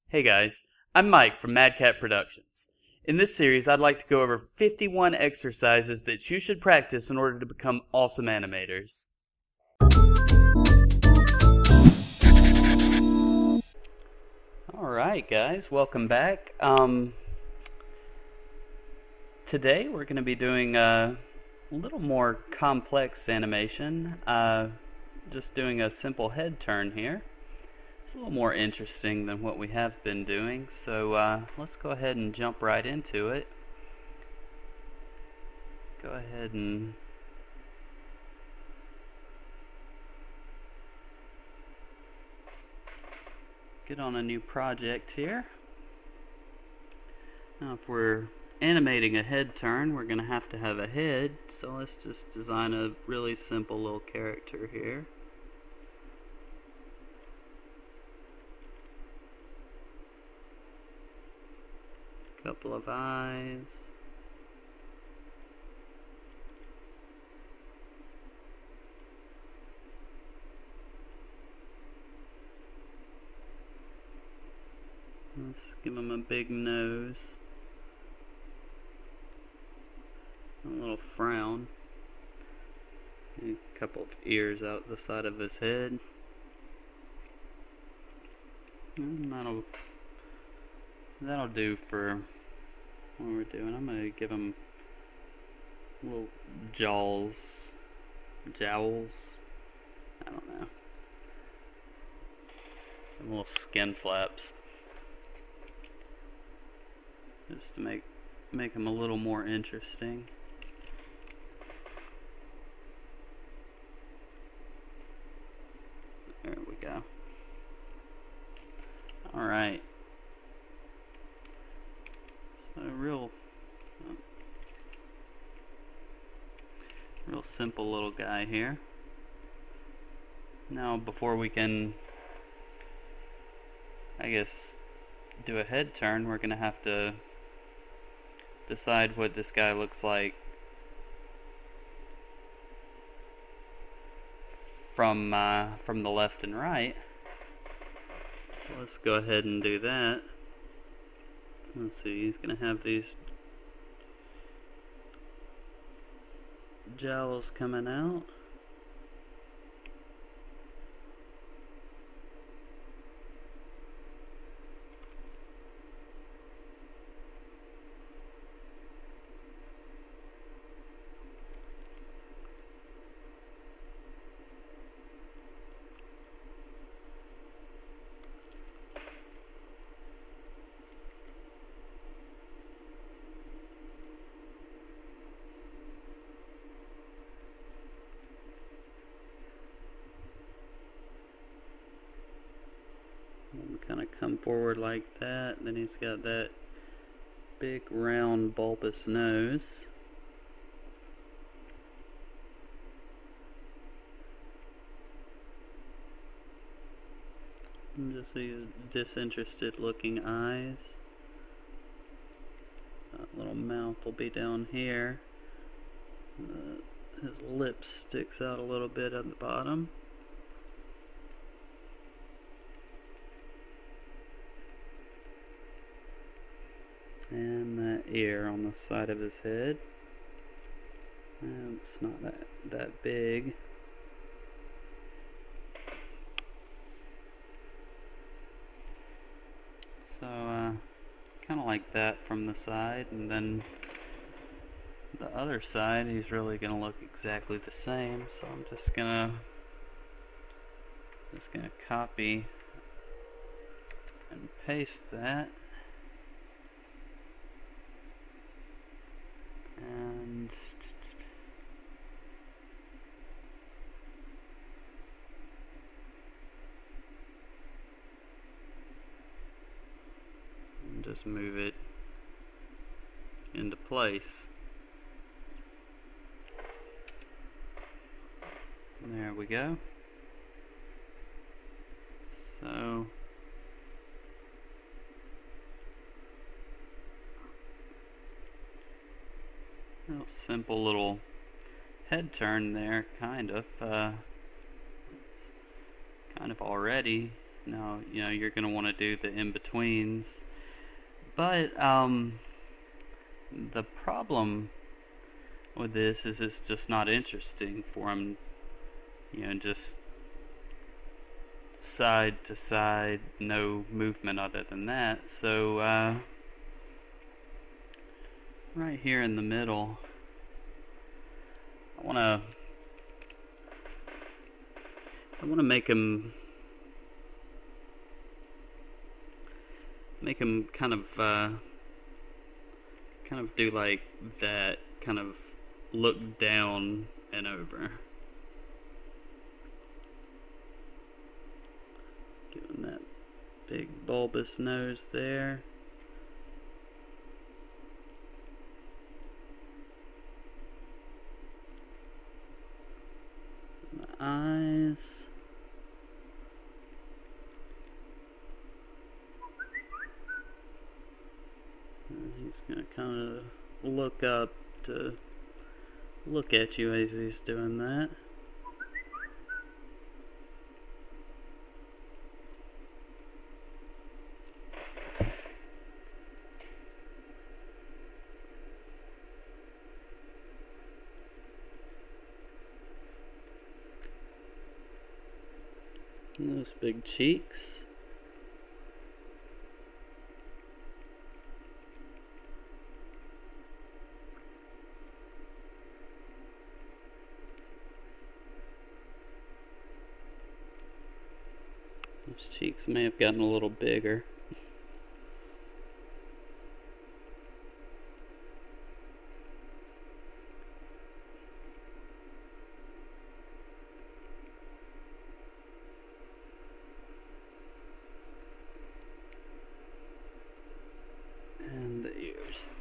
Hey guys, I'm Mike from MADCAT Productions. In this series, I'd like to go over 51 exercises that you should practice in order to become awesome animators. Alright guys, welcome back. Today we're going to be doing a little more complex animation. Just doing a simple head turn here. It's a little more interesting than what we have been doing, so let's go ahead and jump right into it. Go ahead and get on a new project here. Now if we're animating a head turn, we're going to have a head, so let's just design a really simple little character here. Couple of eyes. Let's give him a big nose. A little frown. A couple of ears out the side of his head. And that'll do for what we're doing. I'm going to give him little jowls. I don't know. And little skin flaps. Just to make him a little more interesting. There we go. Alright. So real simple little guy here. Now before we can, I guess, do a head turn, we're going to have to decide what this guy looks like from the left and right. So let's go ahead and do that. Let's see, he's going to have these jowls coming out. Kind of come forward like that. Then he's got that big round bulbous nose. And just these disinterested looking eyes. That little mouth will be down here. His lip sticks out a little bit at the bottom. And that ear on the side of his head. It's not that big. So kind of like that from the side, and then the other side he's really gonna look exactly the same. So I'm just gonna copy and paste that. And just move it into place. There we go. So real simple little head turn there, kind of already. Now, you're going to want to do the in-betweens. But the problem with this is it's just not interesting for them, just side to side, no movement other than that. So right here in the middle, I want to make them kind of do like that, kind of look down and over. Give him that big bulbous nose there. The eyes. And he's going to kind of look up to look at you as he's doing that. And those big cheeks. Those cheeks may have gotten a little bigger. And the ears.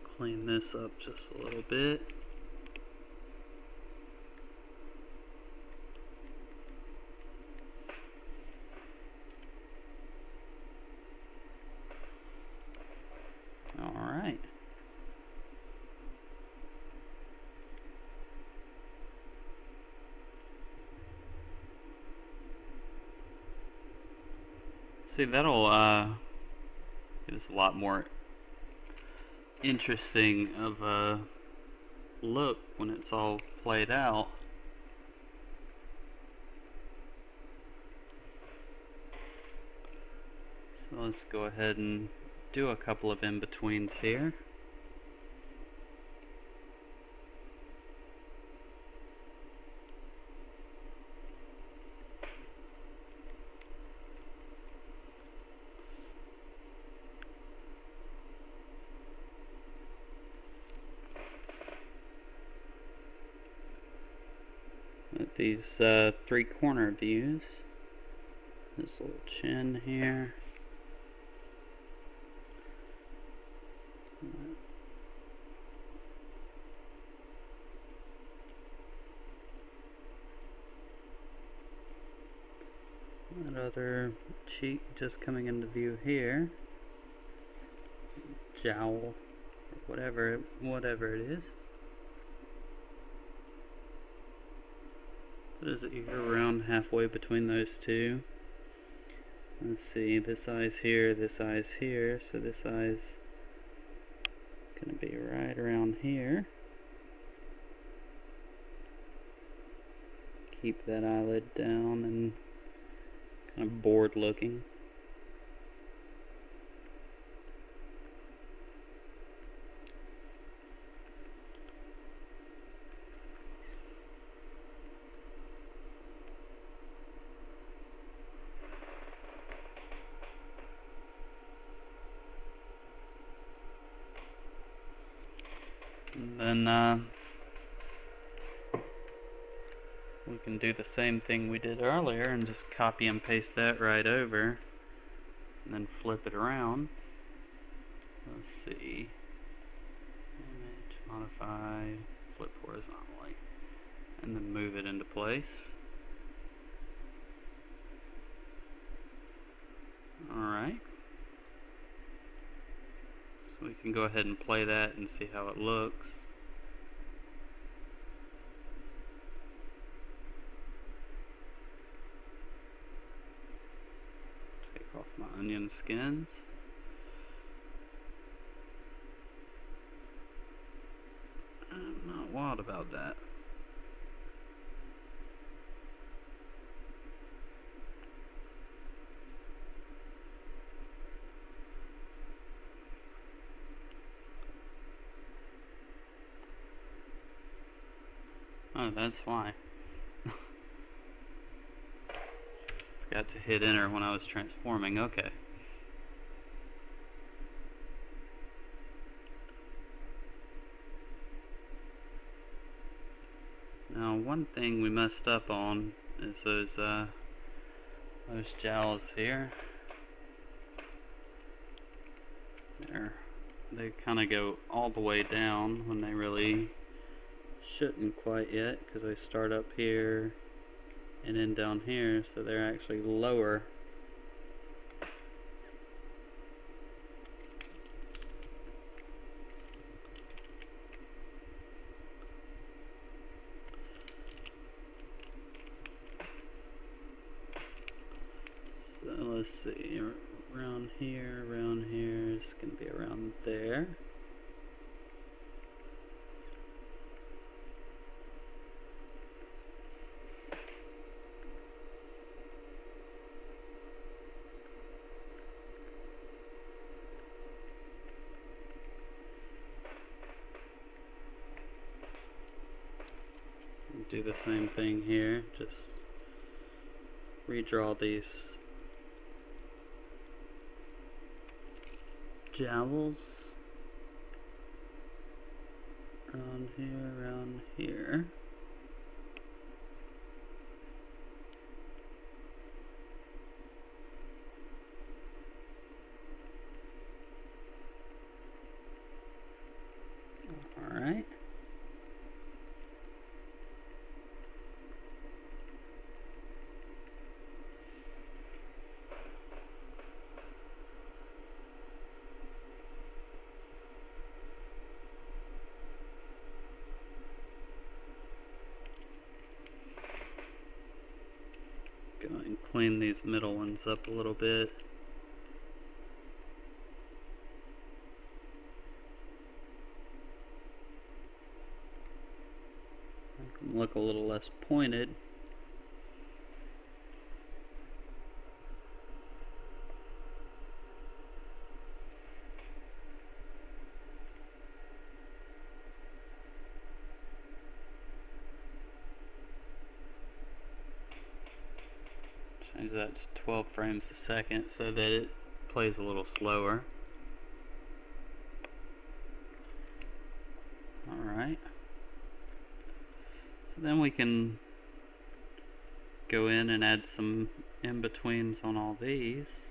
Clean this up just a little bit. Alright. See, that'll get us a lot more interesting of a look when it's all played out. So let's go ahead and do a couple of in-betweens here. With these three corner views, this little chin here. That other cheek just coming into view here. Jowl, or whatever it is. Put his ear around halfway between those two. Let's see, this eye's here, so this eye's gonna be right around here. Keep that eyelid down and kind of bored looking. And then we can do the same thing we did earlier and just copy and paste that right over and then flip it around. Let's see, image, modify, flip horizontally, and then move it into place. Alright, so we can go ahead and play that and see how it looks. off my onion skins. I'm not wild about that. Oh, that's why. Forgot to hit enter when I was transforming. Okay. Now, one thing we messed up on is those jowls here. They kind of go all the way down when they really shouldn't quite yet, because they start up here and then down here, so they're actually lower. So let's see, around here, it's going to be around there. Do the same thing here, just redraw these jowls around here. All right. Go and clean these middle ones up a little bit. Make them look a little less pointed. Change that to 12 frames a second so that it plays a little slower. Alright. So then we can go in and add some in-betweens on all these.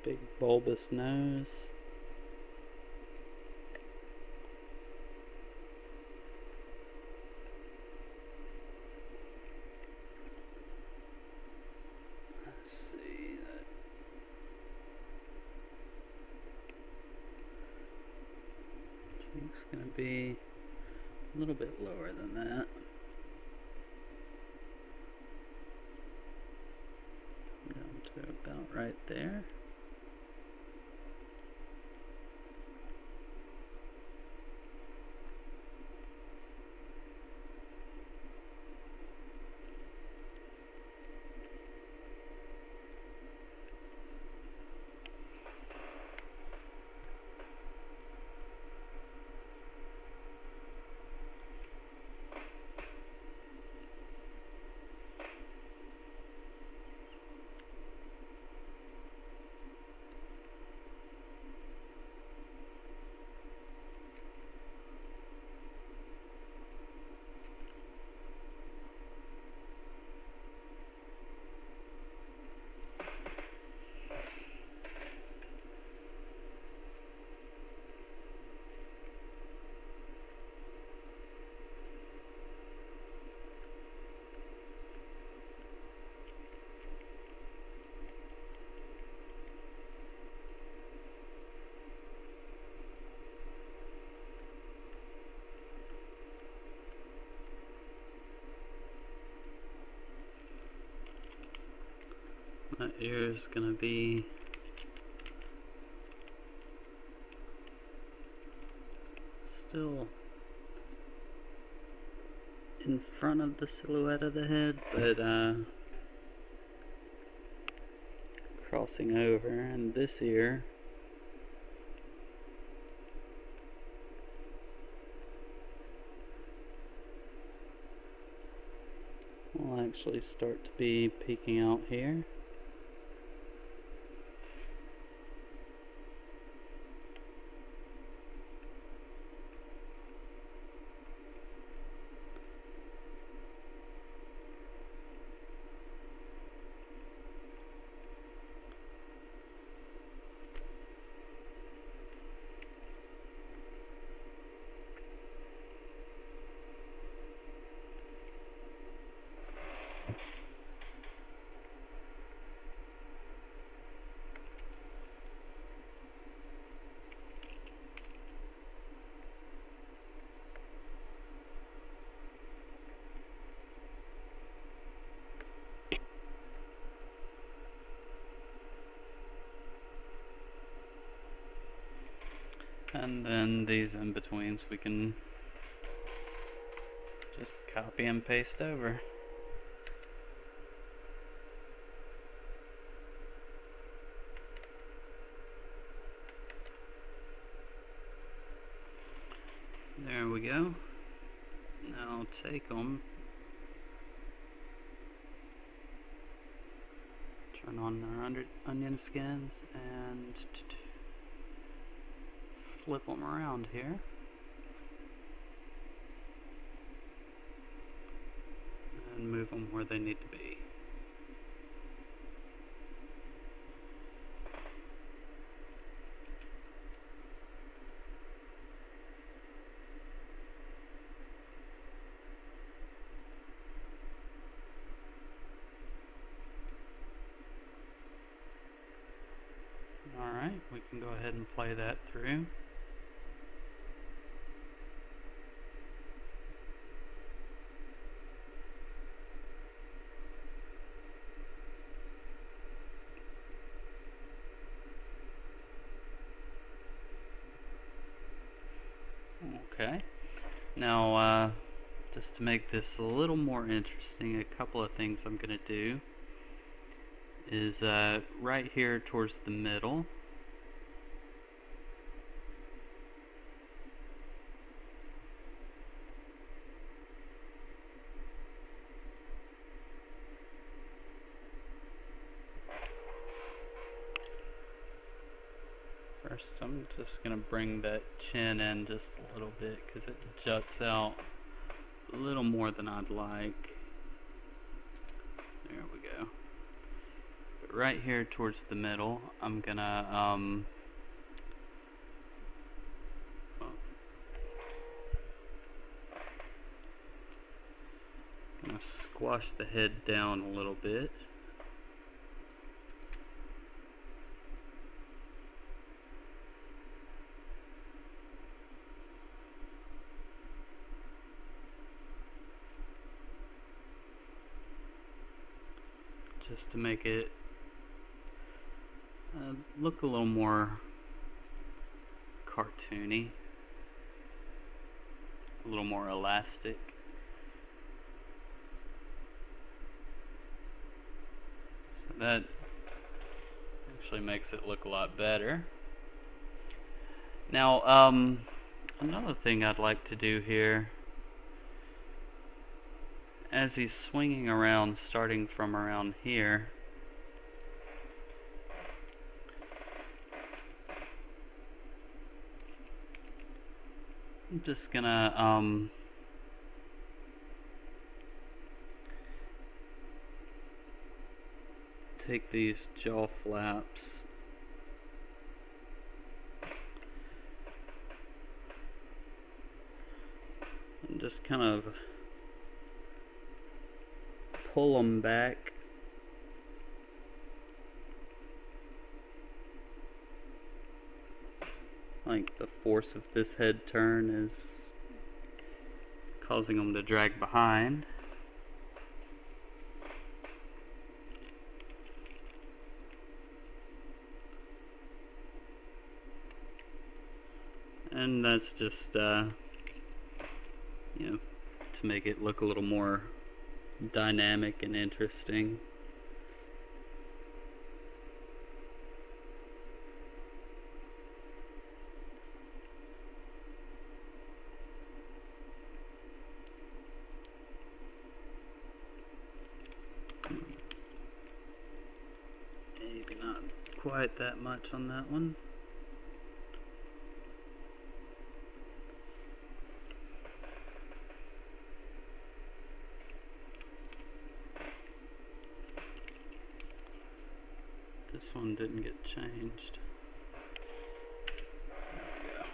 Big bulbous nose. Let's see that. Cheek's gonna be a little bit lower than that. Down to about right there. That ear is going to be still in front of the silhouette of the head, but crossing over, and this ear will actually start to be peeking out here. And then these in-betweens we can just copy and paste over. There we go. Now take them, turn on our onion skins, and flip them around here. And move them where they need to be. Alright, we can go ahead and play that through. Okay, now just to make this a little more interesting, a couple of things I'm going to do is right here towards the middle, first I'm just going to bring that chin in just a little bit because it juts out a little more than I'd like. There we go. But right here towards the middle, I'm gonna squash the head down a little bit. Just to make it look a little more cartoony, a little more elastic. So that actually makes it look a lot better. Now, another thing I'd like to do here, as he's swinging around, starting from around here, I'm just gonna take these jaw flaps and just kind of pull them back. Like the force of this head turn is causing them to drag behind. And that's just, you know, to make it look a little more dynamic and interesting. Maybe not quite that much on that one. This one didn't get changed. There we go.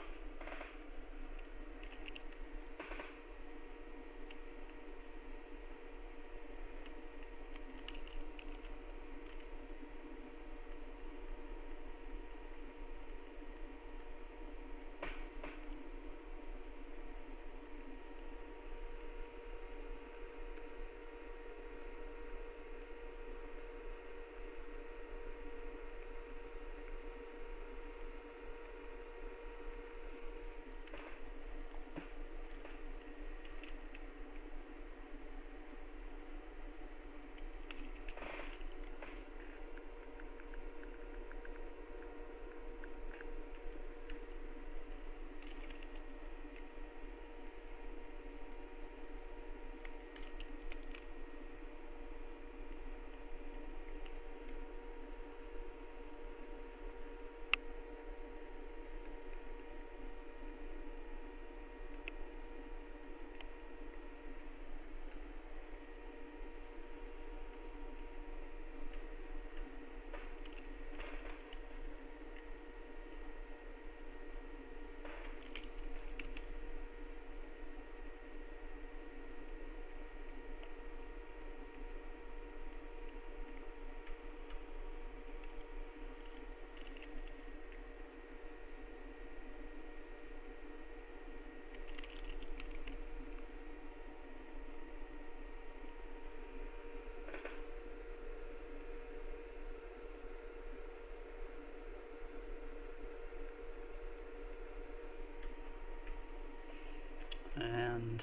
And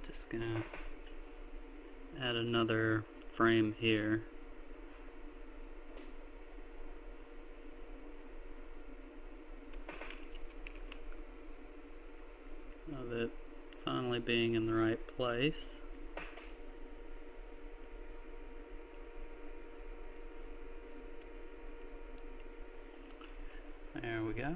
just gonna add another frame here. Of it finally being in the right place. There we go.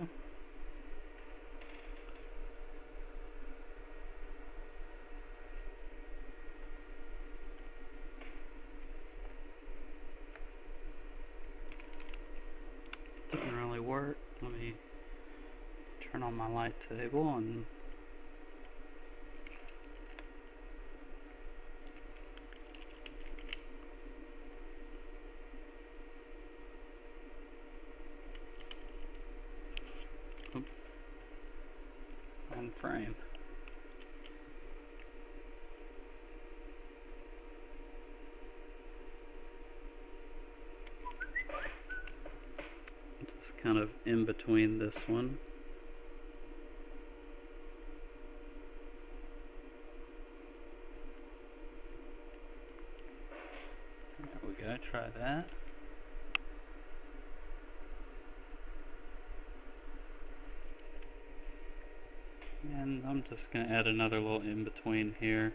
Didn't really work. Let me turn on my light table and on frame. Just kind of in between this one. There we go, try that. And I'm just going to add another little in between here.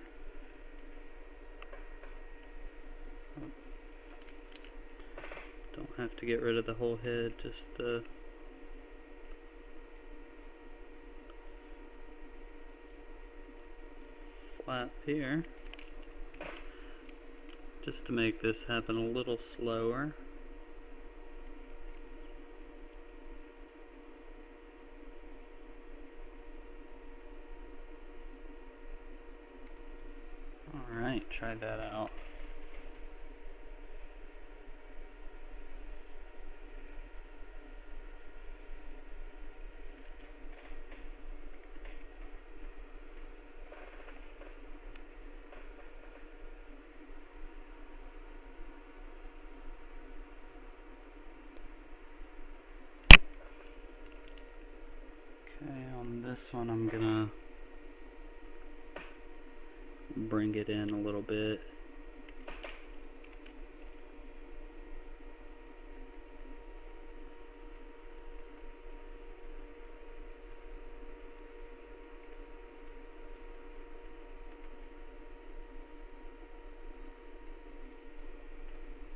Don't have to get rid of the whole head, just the flap here, just to make this happen a little slower. Alright, try that out. this one I'm gonna bring it in a little bit.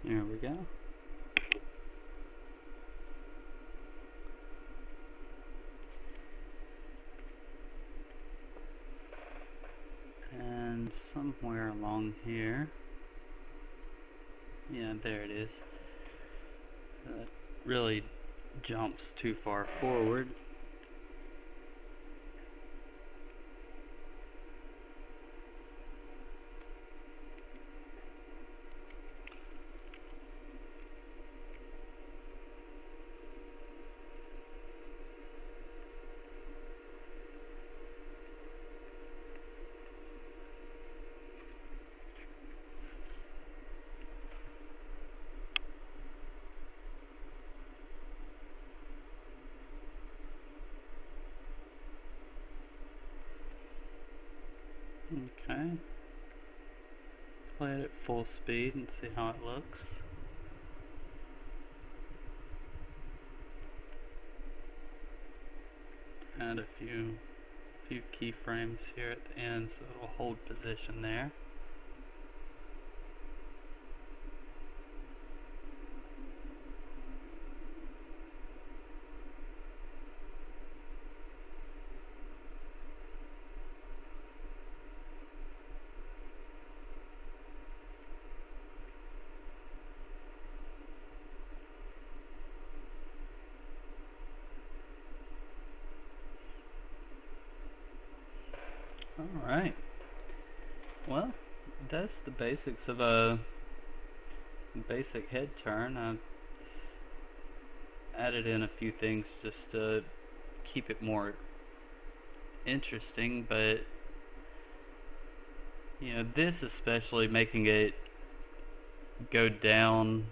There we go. And somewhere along here, yeah, there it is. That really jumps too far forward. Okay, play it at full speed and see how it looks. Add a few keyframes here at the end so it'll hold position there. Alright, well, that's the basics of a basic head turn. I added in a few things just to keep it more interesting, but you know, this especially, making it go down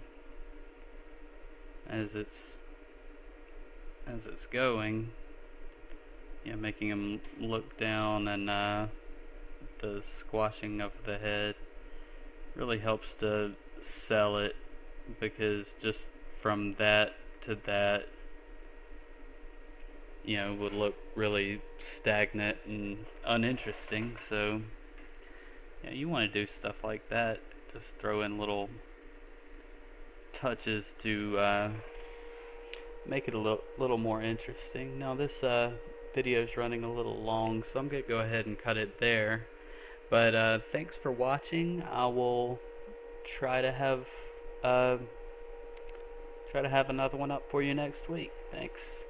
as it's going, you know, making him look down, and the squashing of the head really helps to sell it, because just from that to that, you know, would look really stagnant and uninteresting. So yeah, you want to do stuff like that, just throw in little touches to make it a little more interesting. Now this video is running a little long, so I'm gonna go ahead and cut it there. But thanks for watching. I will try to have another one up for you next week. Thanks.